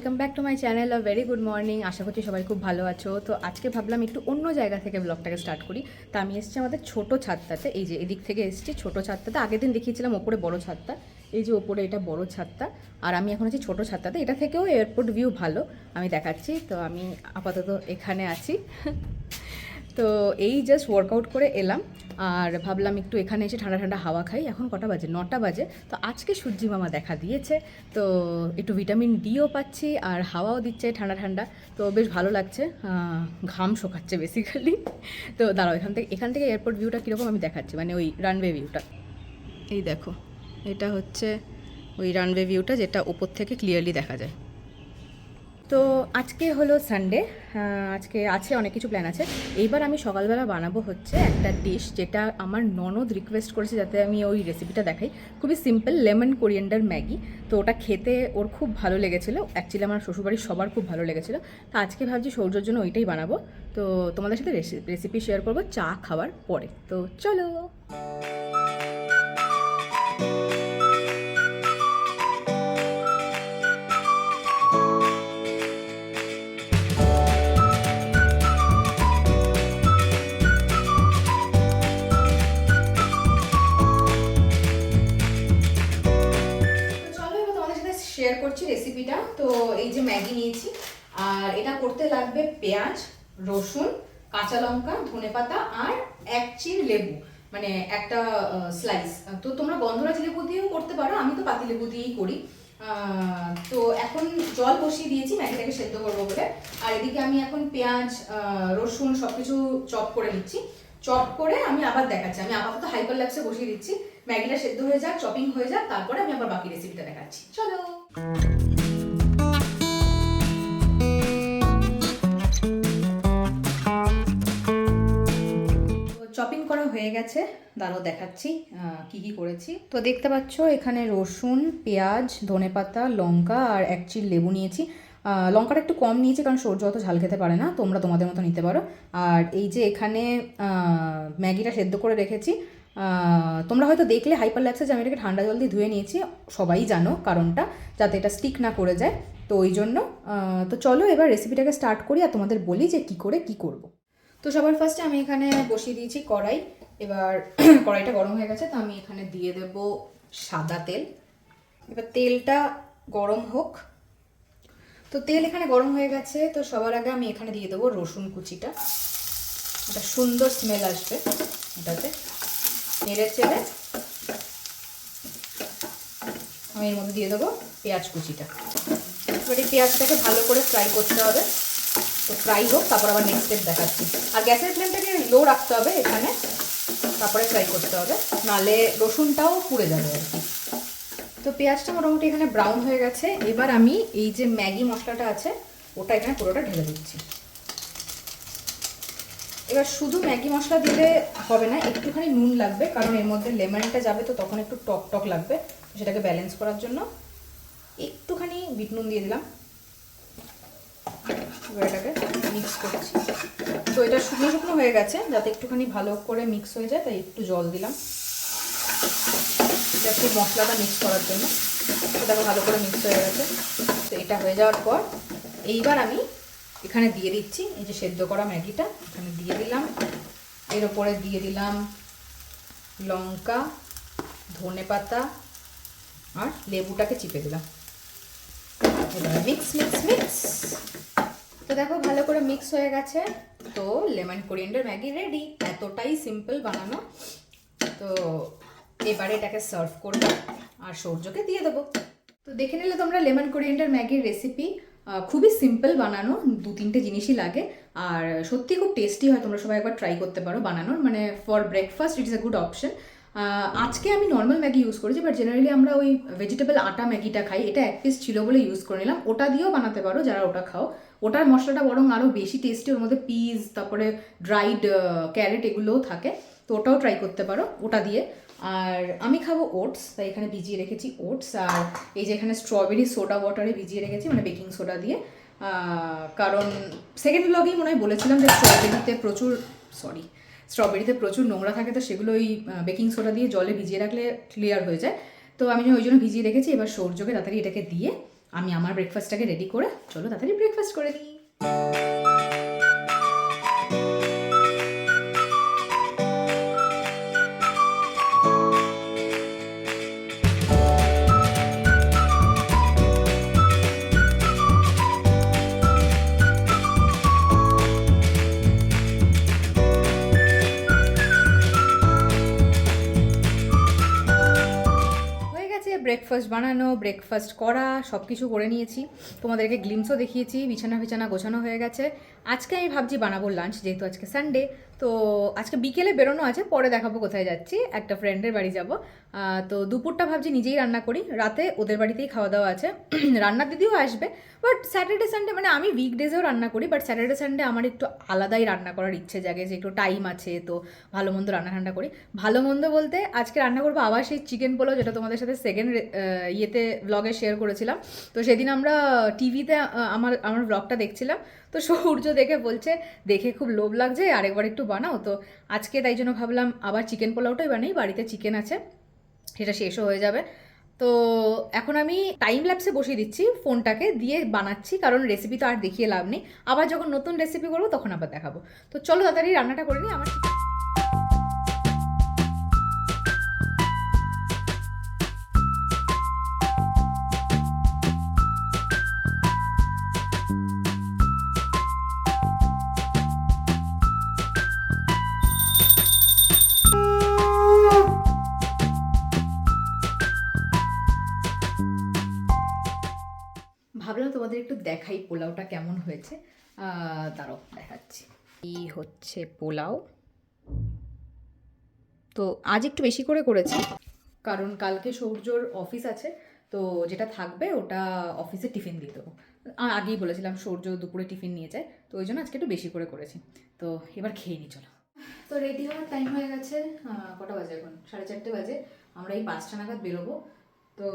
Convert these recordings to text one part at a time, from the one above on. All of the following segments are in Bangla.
Welcome back to my channel. A very good morning. আশা করছি সবাই খুব ভালো আছো। তো আজকে ভাবলাম একটু অন্য জায়গা থেকে ব্লগটাকে স্টার্ট করি। তা আমি এসেছি আমাদের ছোট ছাদটাতে, এই যে এদিক থেকে এসেছি ছোট ছাদটাতে। আগের দিন দেখিয়েছিলাম ওপরে বড় ছাদটা, এই যে ওপরে এটা বড় ছাদটা, আর আমি এখন আছি ছোট ছাদটাতে। এটা থেকেও এয়ারপোর্ট ভিউ ভালো, আমি দেখাচ্ছি। তো আমি আপাতত এখানে আছি। তো এই জাস্ট ওয়ার্কআউট করে এলাম, আর ভাবলাম একটু এখানে এসে ঠান্ডা ঠান্ডা হাওয়া খাই। এখন কটা বাজে? 9টা বাজে। তো আজকে সূর্যি মামা দেখা দিয়েছে, তো একটু ভিটামিন ডিও পাচ্ছি আর হাওয়াও দিচ্ছে ঠান্ডা ঠান্ডা, তো বেশ ভালো লাগছে। ঘাম শোকাচ্ছে বেসিক্যালি। তো দাঁড়াও, এখান থেকে এয়ারপোর্ট ভিউটা কীরকম আমি দেখাচ্ছি, মানে ওই রানওয়ে ভিউটা। এই দেখো, এটা হচ্ছে ওই রানওয়ে ভিউটা, যেটা ওপর থেকে ক্লিয়ারলি দেখা যায়। তো আজকে হলো সানডে, আজকে আছে অনেক কিছু প্ল্যান আছে। এইবার আমি সকালবেলা বানাবো হচ্ছে একটা ডিশ, যেটা আমার ননদ রিকোয়েস্ট করেছে যাতে আমি ওই রেসিপিটা দেখাই। খুবই সিম্পল, লেমন কোরিয়েন্ডার ম্যাগি। তো ওটা খেতে ওর খুব ভালো লেগেছিলো, অ্যাকচুয়ালি আমার শ্বশুরবাড়ির সবার খুব ভালো লেগেছিলো। তো আজকে ভাবছি সৌর্যর জন্য ওইটাই বানাবো। তো তোমাদের সাথে রেসিপি শেয়ার করবো চা খাওয়ার পরে। তো চলো। শেয়ার করছি রেসিপিটা। তো এই যে ম্যাগি নিয়েছি, আর এটা করতে লাগবে পেঁয়াজ, রসুন, কাঁচা লঙ্কা, ধনেপাতা আর এক চির লেবু, মানে একটা স্লাইস। তো তোমরা গন্ধরাজ লেবু দিয়েও করতে পারো, আমি তো পাতি লেবু দিয়েই করি। তো এখন জল বসিয়ে দিয়েছি ম্যাগিটাকে সেদ্ধ করবো বলে। আর এদিকে আমি এখন পেঁয়াজ, রসুন সবকিছু চপ করে নিচ্ছি। চপ করে আমি আবার দেখাচ্ছি। আমি আপাতত হাইপার ল্যাক্সে বসিয়ে দিচ্ছি, ম্যাগিটা সেদ্ধ হয়ে যাক, চপিং হয়ে যাক, তারপরে আমি আবার বাকি রেসিপিটা দেখাচ্ছি। চলো। চপিং করা হয়ে গেছে, দাঁড়াও দেখাচ্ছি কি কি করেছি। তো দেখতে পাচ্ছ এখানে রসুন, পেঁয়াজ, ধনেপাতা, লঙ্কা আর এক চির লেবু নিয়েছি। লঙ্কাটা একটু কম নিয়েছি কারণ সৌর্য অত ঝাল খেতে পারে না, তোমরা তোমাদের মতো নিতে পারো। আর এই যে এখানে ম্যাগিটা সেদ্ধ করে রেখেছি। তোমরা হয়তো দেখলে হাইপার ল্যাক্সে যে আমি এটাকে ঠান্ডা জল দিয়ে ধুয়ে নিয়েছি, সবাই জানো কারণটা, যাতে এটা স্টিক না করে যায়। তো ওই জন্য তো চলো এবার রেসিপিটাকে স্টার্ট করি আর তোমাদের বলি যে কী করে কী করবো। তো সবার ফার্স্টে আমি এখানে বসিয়ে দিয়েছি কড়াই। এবার কড়াইটা গরম হয়ে গেছে, তো আমি এখানে দিয়ে দেব সাদা তেল। এবার তেলটা গরম হোক। তো তেল এখানে গরম হয়ে গেছে, তো সবার আগে আমি এখানে দিয়ে দেবো রসুন কুচিটা। একটা সুন্দর স্মেল আসবে এটাতে। নেড়ে চেড়ে আমি এর মধ্যে দিয়ে দেবো পেঁয়াজ কুচিটা। এবার এই পেঁয়াজটাকে ভালো করে ফ্রাই করতে হবে। তো ফ্রাই হোক, তারপর আবার নেক্সট স্টেপ দেখাচ্ছি। আর গ্যাসের ফ্লেমটাকে লো রাখতে হবে এখানে, তারপরে ফ্রাই করতে হবে, নাহলে রসুনটাও পুড়ে যাবে আর কি। তো পেঁয়াজটা মোটামুটি এখানে ব্রাউন হয়ে গেছে। এবার আমি এই যে ম্যাগি মশলাটা আছে ওটা এখানে পুরোটা ঢেলে দিচ্ছি। এবার শুধু ম্যাগি মশলা দিলে হবে না, একটুখানি নুন লাগবে, কারণ এর মধ্যে লেমনটা যাবে, তো তখন একটু টক টক লাগবে। সেটাকে ব্যালেন্স করার জন্য একটুখানি বিট নুন দিয়ে দিলাম। এবার এটাকে মিক্স করছি। তো এটা শুকনো শুকনো হয়ে গেছে, যাতে একটুখানি ভালো করে মিক্স হয়ে যায়, তাই একটু জল দিলাম একটু মশলাটা মিক্স করার জন্য। সেটাকে ভালো করে মিক্স হয়ে গেছে। তো এটা হয়ে যাওয়ার পর এইবার আমি এখানে দিয়ে দিচ্ছি এই যে সেদ্ধ করা ম্যাগিটা, এখানে দিয়ে দিলাম। এর ওপরে দিয়ে দিলাম লঙ্কা, ধনেপাতা আর লেবুটাকে চিপে দিলাম। এবার মিক্স মিক্স মিক্স। তো দেখো ভালো করে মিক্স হয়ে গেছে। তো লেমন কোরিয়েন্ডার ম্যাগি রেডি। এতটাই সিম্পল বানানো। তো এবারে এটাকে সার্ভ করবো আর সৌর্যকে দিয়ে দেবো। তো দেখে নিলে তোমরা লেমন কোরিয়েন্ডার ম্যাগির রেসিপি। খুবই সিম্পল বানানো, 2-3টে জিনিসই লাগে, আর সত্যি খুব টেস্টি হয়। তোমরা সবাই একবার ট্রাই করতে পারো বানানোর, মানে for breakfast it is a good option. আজকে আমি নর্মাল ম্যাগি ইউজ করেছি, বাট জেনারেলি আমরা ওই ভেজিটেবল আটা ম্যাগিটা খাই, এটা এক পিস ছিল বলে ইউজ করে নিলাম। ওটা দিয়েও বানাতে পারো যারা ওটা খাও। ওটার মশলাটা বরং আরও বেশি টেস্টি, ওর মধ্যে পিস, তারপরে ড্রাইড ক্যারেট এগুলোও থাকে, তো ওটাও ট্রাই করতে পারো ওটা দিয়ে। আর আমি খাবো ওটস, তাই এখানে ভিজিয়ে রেখেছি ওটস। আর এই যে এখানে স্ট্রবেরি সোডা ওয়াটারে ভিজিয়ে রেখেছি, মানে বেকিং সোডা দিয়ে। কারণ সেকেন্ড ব্লগেই মনে হয় বলেছিলাম যে স্ট্রবেরিতে প্রচুর নোংরা থাকে, তো সেগুলো ওই বেকিং সোডা দিয়ে জলে ভিজিয়ে রাখলে ক্লিয়ার হয়ে যায়। তো আমি ওই জন্য ভিজিয়ে রেখেছি। এবার সৌর্যকে তাড়াতাড়ি এটাকে দিয়ে আমি আমার ব্রেকফাস্টটাকে রেডি করে চলো তাড়াতাড়ি ব্রেকফাস্ট করে নিই। ব্রেকফাস্ট বানানো, ব্রেকফাস্ট করা, সব কিছু করে নিয়েছি, তোমাদেরকে গ্লিমসও দেখিয়েছি, বিছানা গোছানো হয়ে গেছে। আজকে আমি ভাবছি বানাবো লাঞ্চ, যেহেতু আজকে সানডে। তো আজকে বিকেলে বেরোনো আছে, পরে দেখাবো কোথায় যাচ্ছি, একটা ফ্রেন্ডের বাড়ি যাব। তো দুপুরটা ভাবছি নিজেই রান্না করি, রাতে ওদের বাড়িতেই খাওয়া দাওয়া আছে। রান্নার দিদিও আসবে, বাট স্যাটারডে সানডে মানে আমি উইকডেজেও রান্না করি, বাট স্যাটারডে সানডে আমার একটু আলাদাই রান্না করার ইচ্ছে জাগে, যে একটু টাইম আছে, তো ভালো মন্দ রান্না করি। ভালো মন্দ বলতে আজকে রান্না করবো আবার সেই চিকেন পোলাও, যেটা তোমাদের সাথে সেকেন্ড ইয়েতে ব্লগে শেয়ার করেছিলাম। তো সেদিন আমরা টিভিতে আমার ব্লগটা দেখছিলাম, তো সূর্য দেখে বলছে দেখে খুব লোভ লাগছে, আরেকবার একটু বানাও। তো আজকে তাই জন্য ভাবলাম আবার চিকেন পোলাওটাই বানাই, বাড়িতে চিকেন আছে, সেটা শেষও হয়ে যাবে। তো এখন আমি টাইম ল্যাপসে বসিয়ে দিচ্ছি ফোনটাকে, দিয়ে বানাচ্ছি, কারণ রেসিপি তো আর দেখিয়ে লাভ নেই, আবার যখন নতুন রেসিপি করবো তখন আবার দেখাবো। তো চলো তাড়াতাড়ি রান্নাটা করে নিই। আমার ভাবলাম তোমাদের একটু দেখাই পোলাওটা কেমন হয়েছে, দাঁড়াও দেখাচ্ছি। এই হচ্ছে পোলাও। তো আজ একটু বেশি করে করেছি, কারণ কালকে সূর্যর অফিস আছে, তো যেটা থাকবে ওটা অফিসে টিফিন দিয়ে দেবো। আগেই বলেছিলাম সূর্য দুপুরে টিফিন নিয়ে যায়, তো ওই জন্য আজকে একটু বেশি করে করেছি। তো এবার খেয়ে নিই চলো। তো রেডি হওয়ার টাইম হয়ে গেছে, কটা বাজে এখন? 4:30 বাজে। আমরা এই 5টা নাগাদ বেরোবো। তো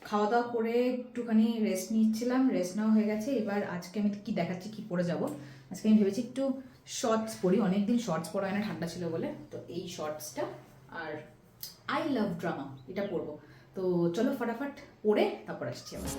খাওয়া দাওয়া করে একটুখানি রেস্ট নিচ্ছিলাম, রেস্ট নেওয়া হয়ে গেছে। এবার আজকে আমি কি দেখাচ্ছি, কি পরে যাব। আজকে আমি ভেবেছি একটু শর্টস পরি, অনেকদিন শর্টস পরা হয় না, ঠান্ডা ছিল বলে। তো এই শর্টসটা আর আই লাভ ড্রামা এটা পরবো। তো চলো ফটাফট পরে তারপর আসছি আবার।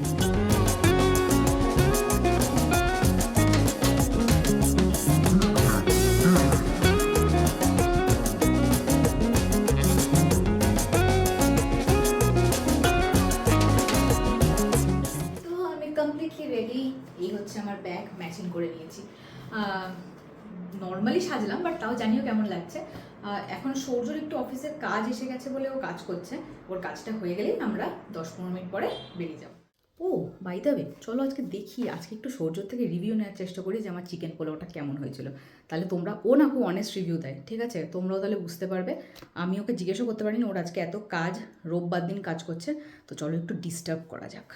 রেডি, এই হচ্ছে আমার ব্যাগ, ম্যাচিং করে নিয়েছি। নর্মালি সাজলাম, বাট তাও জানিও কেমন লাগছে। এখন সূর্যর একটু অফিসের কাজ এসে গেছে বলে ও কাজ করছে, ওর কাজটা হয়ে গেলেই আমরা 10-15 মিনিট পরে বেরিয়ে যাব। ও বাই দ্য ওয়ে, চলো আজকে দেখি, আজকে একটু সূর্যর থেকে রিভিউ নেওয়ার চেষ্টা করি যে আমার চিকেন পোলাওটা কেমন হয়েছিল। তাহলে তোমরা, ও না খুব অনেস্ট রিভিউ দেয়, ঠিক আছে, তোমরাও তাহলে বুঝতে পারবে। আমি ওকে জিজ্ঞেসও করতে পারিনি, ওর আজকে এত কাজ, রোববার দিন কাজ করছে। তো চলো একটু ডিস্টার্ব করা যাক।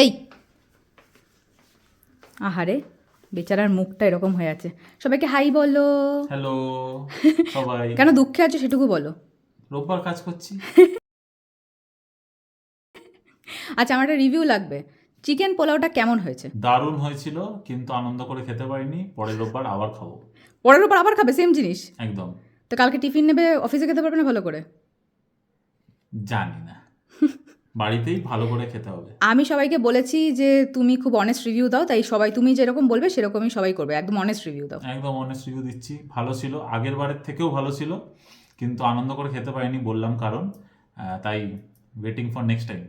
এই আহারে, বেচারার মুখটা এরকম হয়ে আছে। সবাইকে হাই বলো। হ্যালো সবাই। কেন দুঃখে আছো সেটুকু বলো। রোববার কাজ করছি। আচ্ছা, আমার একটা রিভিউ লাগবে, চিকেন পোলাওটা কেমন হয়েছে? দারুণ হয়েছিল, কিন্তু আনন্দ করে খেতে পারিনি। পরের রোববার আবার খাবো। পরের উপর আবার খাবে সেম জিনিস? একদম। তো কালকে টিফিন নেবে, অফিসে খেতে পারবে না ভালো করে? জানি না, বাড়িতেই ভালো করে খেতে হবে। আমি সবাইকে বলেছি যে তুমি খুব অনেস্ট রিভিউ দাও, তাই সবাই তুমি যেরকম বলবে সেরকমই সবাই করবে, একদম অনেস্ট রিভিউ দাও। একদম অনেস্ট রিভিউ দিচ্ছি। ভালো ছিল, আগের বারের থেকেও ভালো ছিল, কিন্তু আনন্দ করে খেতে পারিনি বললাম কারণ, তাই ওয়েটিং ফর নেক্সট টাইম।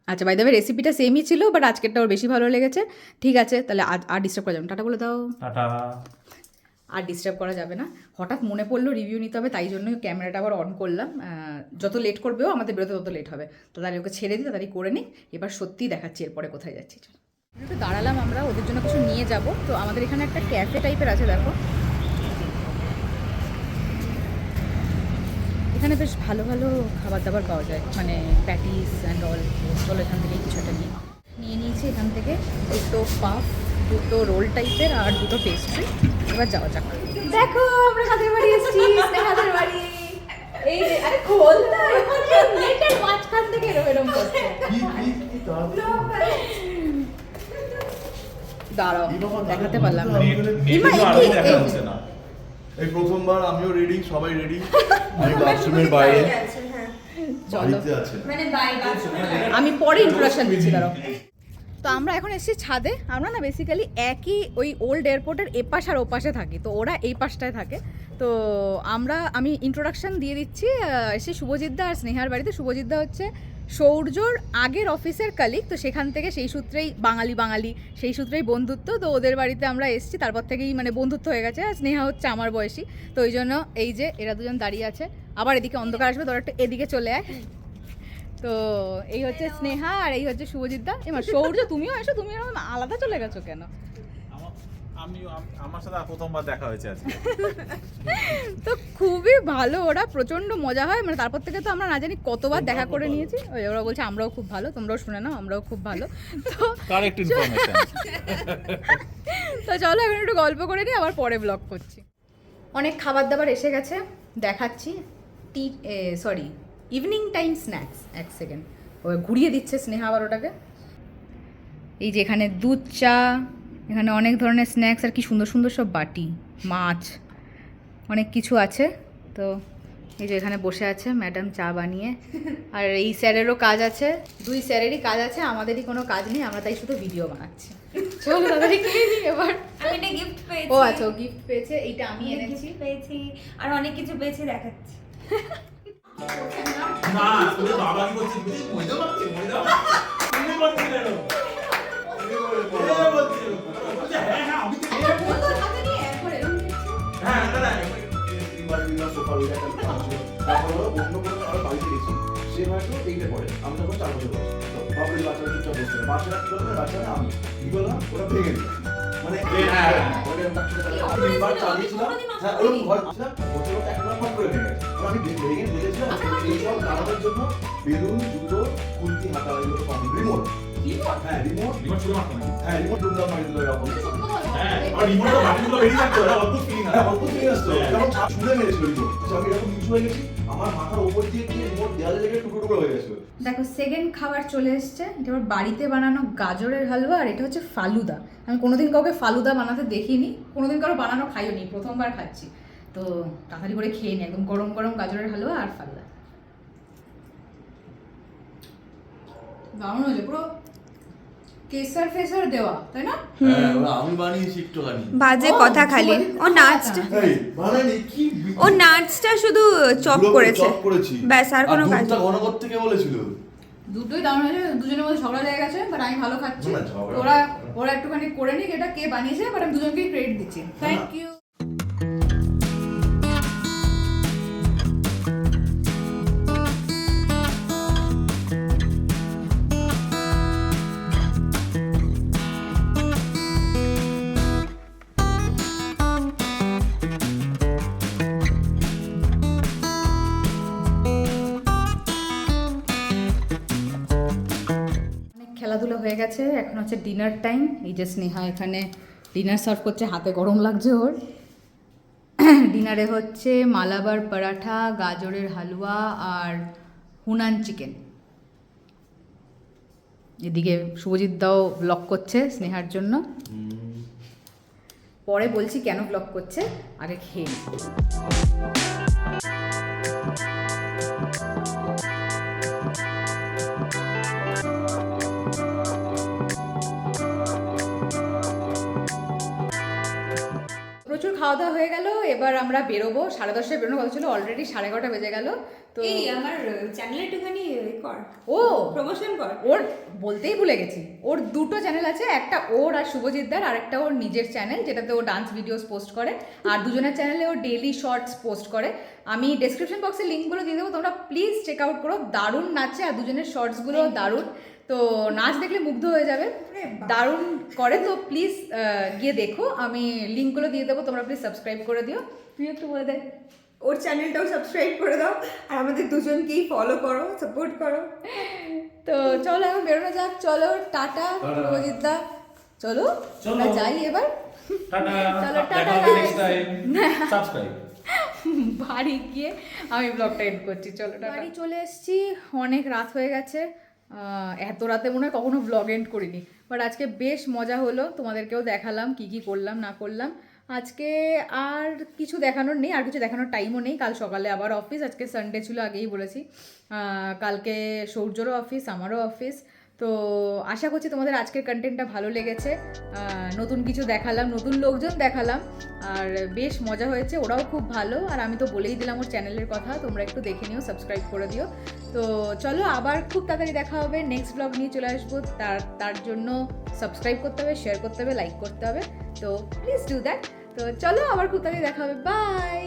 আচ্ছা, বাই দ্য ওয়ে রেসিপিটা সেমই ছিল, বাট আজকেরটা ওর বেশি ভালো লেগেছে। ঠিক আছে, তাহলে আর ডিস্টার্ব করা যাবে না, টাটা বলে দাও। টাটা। আর ডিস্টার্ব করা যাবে না। হঠাৎ মনে পড়লো রিভিউ নিতে হবে, তাই জন্য ক্যামেরাটা আবার অন করলাম। যত লেট করবেও আমাদের বেরোতে তত লেট হবে, তো তাহলে ওকে ছেড়ে দিই, তাড়াতাড়ি করে নিই। এবার সত্যিই দেখাচ্ছি এরপরে কোথায় যাচ্ছি। চলো একটু দাঁড়ালাম, আমরা ওদের জন্য কিছু নিয়ে যাব। তো আমাদের এখানে একটা ক্যাফে টাইপের আছে, দেখো এখানে বেশ ভালো ভালো খাবার দাবার পাওয়া যায়, মানে প্যাটিস অ্যান্ড অল। চলো এখান থেকে কিছু একটা নিয়ে নিয়েছি। এখান থেকে 2 পাফ, 2 রোল টাইপের আর 2 পেস্ট্রি। এবার যাওয়া যাক। দেখো আমরা হাতের বাড়ি এসেছি, হাতের বাড়ি। এই যে আরে খোল না, এখানে নেটের মাঝখান থেকে এরকম করছে। দাঁড়াও দেখাতে পারলাম না। এই প্রথমবার আমিও রেডি, সবাই রেডি। আমি বাথরুমের বাইরে। চলো বাড়িতে আছে মানে বাইরে আমি পরে ইন্ট্রোডাকশন দিচ্ছি দাঁড়াও। তো আমরা এখন এসেছি ছাদে। আমরা না বেসিক্যালি একই ওই ওল্ড এয়ারপোর্টের এপাশ আর ওপাশে থাকি, তো ওরা এই পাশটায় থাকে। তো আমি ইন্ট্রোডাকশন দিয়ে দিচ্ছি। এসে শুভজিৎদা আর স্নেহার বাড়িতে। শুভজিৎদা হচ্ছে সৌর্যর আগের অফিসের কালিগ, তো সেখান থেকে সেই সূত্রেই বাঙালি সেই সূত্রেই বন্ধুত্ব। তো ওদের বাড়িতে আমরা এসেছি, তারপর থেকেই মানে বন্ধুত্ব হয়ে গেছে। আর স্নেহা হচ্ছে আমার বয়সী, তো ওই জন্য এই যে এরা দুজন দাঁড়িয়ে আছে। আবার এদিকে অন্ধকার আসবে, তোরা একটু এদিকে চলে আয়। তো এই হচ্ছে স্নেহা আর এই হচ্ছে শুভজিৎদা। এবার সৌর্য তুমিও এসো, তুমি এরকম আলাদা চলে গেছো কেন? আমার সাথে প্রথমবার দেখা হয়েছে আজকে। তো খুবই ভালো, ওরা প্রচন্ড মজা হয়। মানে তারপর থেকে তো আমরা না জানি কতবার দেখা করে নিয়েছি। ওই ওরা বলছে আমরাও খুব ভালো, তোমরাও শুনে নাও আমরাও খুব ভালো। তো কারেক্ট ইনফরমেশন। তো চলো এখন একটু গল্প করে নিই, আবার পরে ব্লগ করছি। অনেক খাবার দাবার এসে গেছে, দেখাচ্ছি। Evening time snacks. এক সেকেন্ড, ও ঘুরিয়ে দিচ্ছে স্নেহা আবার ওটাকে। এই যে এখানে দুধ চা, এখানে অনেক ধরনের স্ন্যাক্স আর কি সুন্দর সুন্দর সব বাটি, মাছ, অনেক কিছু আছে। তো এই যে এখানে বসে আছে ম্যাডাম চা বানিয়ে। আর এই স্যারেরও কাজ আছে, দুই স্যারেরই কাজ আছে, আমাদেরই কোনো কাজ নেই, আমরা তাই শুধু ভিডিও বানাচ্ছি। চলো তাড়াতাড়ি খেয়ে নিই এবার। আমি একটা গিফট পেয়েছি। ও আচ্ছা, ও গিফট পেয়েছে, এইটা আমি এনেছি। গিফট পেয়েছি আর অনেক কিছু পেয়েছি, দেখাচ্ছি। না তুমি বাবা কি করছিস? বুঝি মজা পাচ্ছি, মজা তুমি করছিস কেন? হ্যাঁ হ্যাঁ আমি তো হ্যাঁ না এবার বিনা সোফার ওই একটা কাজ ছিল। তারপর অন্য কোনো আরো বাড়িতে গেছি, সে হয়তো এইটা পড়ে, আমি তখন 4 বছর বয়স। তো বাবুর বাচ্চারা চুপচাপ বসে থাকে। বাচ্চারা কি করবে? বাচ্চারা আমি কি বললাম, ওরা ভেঙে দিল। মানে হ্যাঁ। ওটা আমি তিনবার চালিয়েছিলাম। হ্যাঁ ওরকম ঘর ছিলাম, বছর এক নম্বর করে ভেঙে গেছে। আমি ভেঙে দিয়েছিলাম এইসব কারণের জন্য। বেলুন, জুতো, কুলতি, হাতা, এগুলো কম। রিমোট, হ্যাঁ রিমোট, রিমোট শুরু মারতো নাকি? হ্যাঁ রিমোট দুমদাম মারি দিল এরকম। হ্যাঁ আর রিমোটের বাটনগুলো বেরিয়ে থাকতো, এটা অদ্ভুত ফিলিং হ্যাঁ অল্প ফিরে আসতো, যেমন ছুঁড়ে মেরেছিল রিমোট। আমি এরকম নিচু হয়ে গেছি, আমার মাথার উপর দিয়ে গিয়ে রিমোট দেয়ালে লেগে টুকরো টুকরো হয়ে গেছিল। দেখো সেকেন্ড খাবার চলে এসছে। এটা আবার বাড়িতে বানানো গাজরের হালুয়া, আর এটা হচ্ছে ফালুদা। আমি কোনোদিন কাউকে ফালুদা বানাতে দেখিনি, কোনোদিন কারো বানানো খাইও নি, প্রথমবার খাচ্ছি। তো তাড়াতাড়ি করে খেয়ে নি, একদম গরম গরম গাজরের হালুয়া আর ফালুদা। দারুণ হয়েছে, পুরো কেসার ফেসার দেওয়া, তাই না? হ্যাঁ আমি বানিয়েছি একটুখানি। বাজে কথা খালি। ও নাচটা, এই বানানি কি ও নাচটা শুধু চপ করেছে, চপ করেছি ব্যাস, আর কোনো কাজ দুধটা ঘন করতে কে বলেছিল? দুটোই দারুণ হয়েছে। দুজনের মধ্যে ঝগড়া লেগে গেছে, বাট আমি ভালো খাচ্ছি। না, ঝগড়া। ওরা একটুখানি করে নিক এটা কে বানিয়েছে, বাট আমি দুজনকেই ক্রেডিট দিচ্ছি। Thank you. খেলাধুলা হয়ে গেছে, এখন হচ্ছে ডিনার টাইম। এই যে স্নেহা এখানে ডিনার সার্ভ করছে, হাতে গরম লাগছে ওর। ডিনারে হচ্ছে মালাবার পরাঠা, গাজরের হালুয়া আর হুনান চিকেন। এদিকে শুভজিৎ দাও ব্লগ করছে স্নেহার জন্য। পরে বলছি কেন ব্লগ করছে, আগে খেয়ে নিই। প্রচুর খাওয়া দাওয়া হয়ে গেল, এবার আমরা বেরোবো। 10:30 বেরোনো কথা ছিল, অলরেডি 11:30 বেজে গেল। তো এই আমার চ্যানেলে একটুখানি কর, ও প্রমোশন কর। ওর বলতেই ভুলে গেছি, ওর দুটো চ্যানেল আছে, একটা ওর আর শুভজিৎদার, আর একটা ওর নিজের চ্যানেল যেটাতে ও ডান্স ভিডিওস পোস্ট করে। আর দুজনের চ্যানেলে ও ডেইলি শর্টস পোস্ট করে। আমি ডেসক্রিপশন বক্সে লিঙ্কগুলো দিয়ে দেবো, তোমরা প্লিজ চেক আউট করো। দারুণ নাচে, আর দুজনের শর্টসগুলো দারুণ। তো নাচ দেখলে মুগ্ধ হয়ে যাবে, দারুণ করে। তো প্লিজ গিয়ে দেখো, আমি লিঙ্কগুলো দিয়ে দেবো, তোমরা প্লিজ সাবস্ক্রাইব করে দিও। তুই একটু বলে দে। ওর চ্যানেলটাও সাবস্ক্রাইব করে দাও, আর আমাদের দুজনকেই ফলো করো, সাপোর্ট করো। তো চলো এখন বেরোনো যাক। চলো টাটা শুভজিৎদা, চলো আমরা যাই এবার। টাটা, চলো, টাটা দেখা হবে নেক্সট guys। টাইম। সাবস্ক্রাইব। বাড়ি গিয়ে আমি ব্লগটা এন্ড করছি। চলো বাড়ি চলে এসেছি, অনেক রাত হয়ে গেছে। এত রাতে মনে হয় কখনো ব্লগ এন্ড করিনি, বাট আজকে বেশ মজা হলো। তোমাদেরকেও দেখালাম কি কি করলাম না করলাম। আজকে আর কিছু দেখানোর নেই, আর কিছু দেখানোর টাইমও নেই। কাল সকালে আবার অফিস, আজকে সানডে ছিল আগেই বলেছি। কালকে সৌর্যরও অফিস, আমারও অফিস। তো আশা করছি তোমাদের আজকের কন্টেন্টটা ভালো লেগেছে। নতুন কিছু দেখালাম, নতুন লোকজন দেখালাম, আর বেশ মজা হয়েছে। ওরাও খুব ভালো, আর আমি তো বলেই দিলাম ওর চ্যানেলের কথা, তোমরা একটু দেখে নিও, সাবস্ক্রাইব করে দিও। তো চলো আবার খুব তাড়াতাড়ি দেখা হবে, নেক্সট ব্লগ নিয়ে চলে আসবো। তার জন্য সাবস্ক্রাইব করতে হবে, শেয়ার করতে হবে, লাইক করতে হবে। তো প্লিজ ডু দ্যাট। তো চলো আবার খুব তাড়াতাড়ি দেখা হবে, বাই।